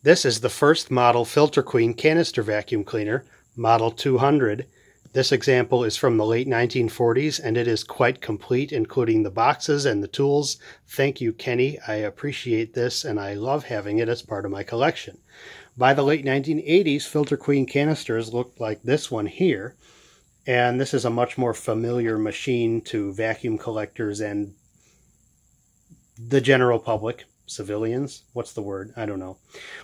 This is the first model Filter-Queen canister vacuum cleaner, Model 200. This example is from the late 1940s and it is quite complete, including the boxes and the tools. Thank you, Kenny. I appreciate this and I love having it as part of my collection. By the late 1980s, Filter-Queen canisters looked like this one here, and this is a much more familiar machine to vacuum collectors and the general public. Civilians? What's the word? I don't know.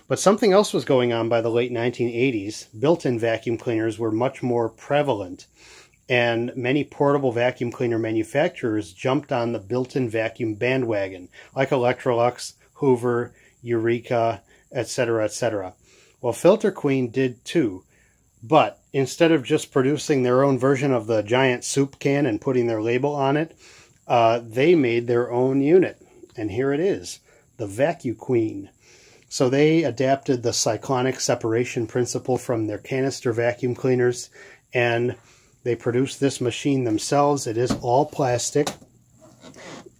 But something else was going on by the late 1980s. Built-in vacuum cleaners were much more prevalent, and many portable vacuum cleaner manufacturers jumped on the built-in vacuum bandwagon, like Electrolux, Hoover, Eureka, etc., etc. Well, Filter-Queen did too, but instead of just producing their own version of the giant soup can and putting their label on it, they made their own unit, and here it is. The Vacu-Queen. So they adapted the cyclonic separation principle from their canister vacuum cleaners, and they produced this machine themselves. It is all plastic.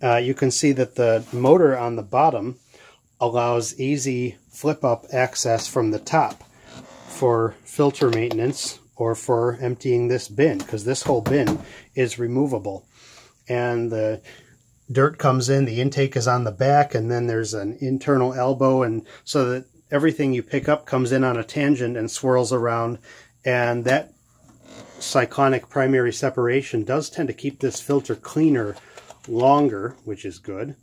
You can see that the motor on the bottom allows easy flip-up access from the top for filter maintenance or for emptying this bin, because this whole bin is removable. And the dirt comes in, the intake is on the back, and then there's an internal elbow, and so that everything you pick up comes in on a tangent and swirls around, and that cyclonic primary separation does tend to keep this filter cleaner longer, which is good.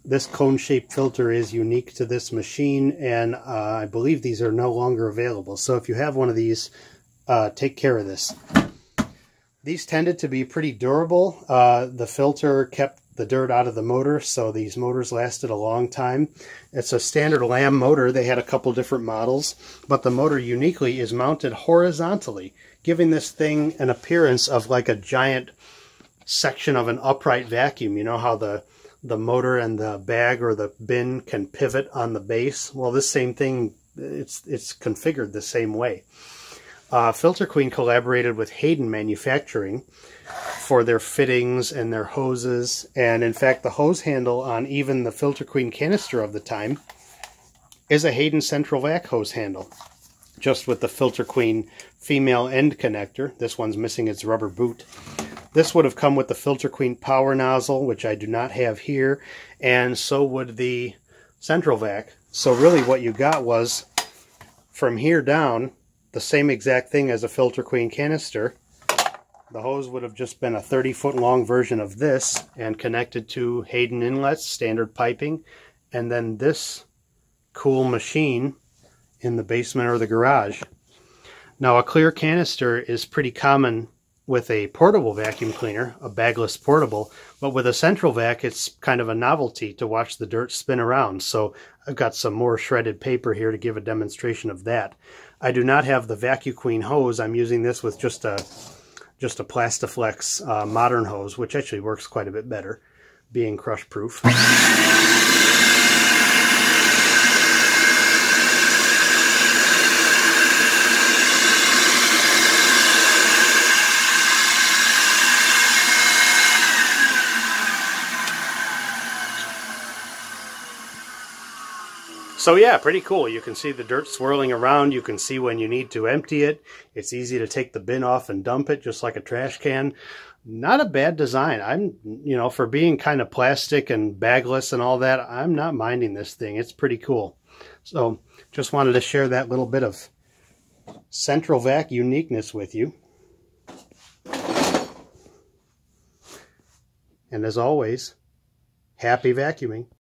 This cone-shaped filter is unique to this machine, and I believe these are no longer available, so if you have one of these, take care of this. These tended to be pretty durable. The filter kept the dirt out of the motor, so these motors lasted a long time. It's a standard Lamb motor. They had a couple different models, but the motor uniquely is mounted horizontally, giving this thing an appearance of like a giant section of an upright vacuum. You know how the motor and the bag or the bin can pivot on the base? Well, this same thing, it's configured the same way. Filter-Queen collaborated with Hayden Manufacturing for their fittings and their hoses, and in fact the hose handle on even the Filter-Queen canister of the time is a Hayden Central Vac hose handle, just with the Filter-Queen female end connector. This one's missing its rubber boot. This would have come with the Filter-Queen power nozzle, which I do not have here, and so would the Central Vac. So really what you got was, from here down, the same exact thing as a Filter-Queen canister. The hose would have just been a 30-foot long version of this and connected to Hayden inlets, standard piping, and then this cool machine in the basement or the garage. Now, a clear canister is pretty common with a portable vacuum cleaner, a bagless portable, but with a Central Vac, it's kind of a novelty to watch the dirt spin around. So I've got some more shredded paper here to give a demonstration of that. I do not have the Vacu-Queen hose. I'm using this with just a Plastiflex modern hose, which actually works quite a bit better, being crush proof. So yeah, pretty cool. You can see the dirt swirling around. You can see when you need to empty it. It's easy to take the bin off and dump it just like a trash can. Not a bad design. For being kind of plastic and bagless and all that, I'm not minding this thing. It's pretty cool. So just wanted to share that little bit of Central Vac uniqueness with you. And as always, happy vacuuming.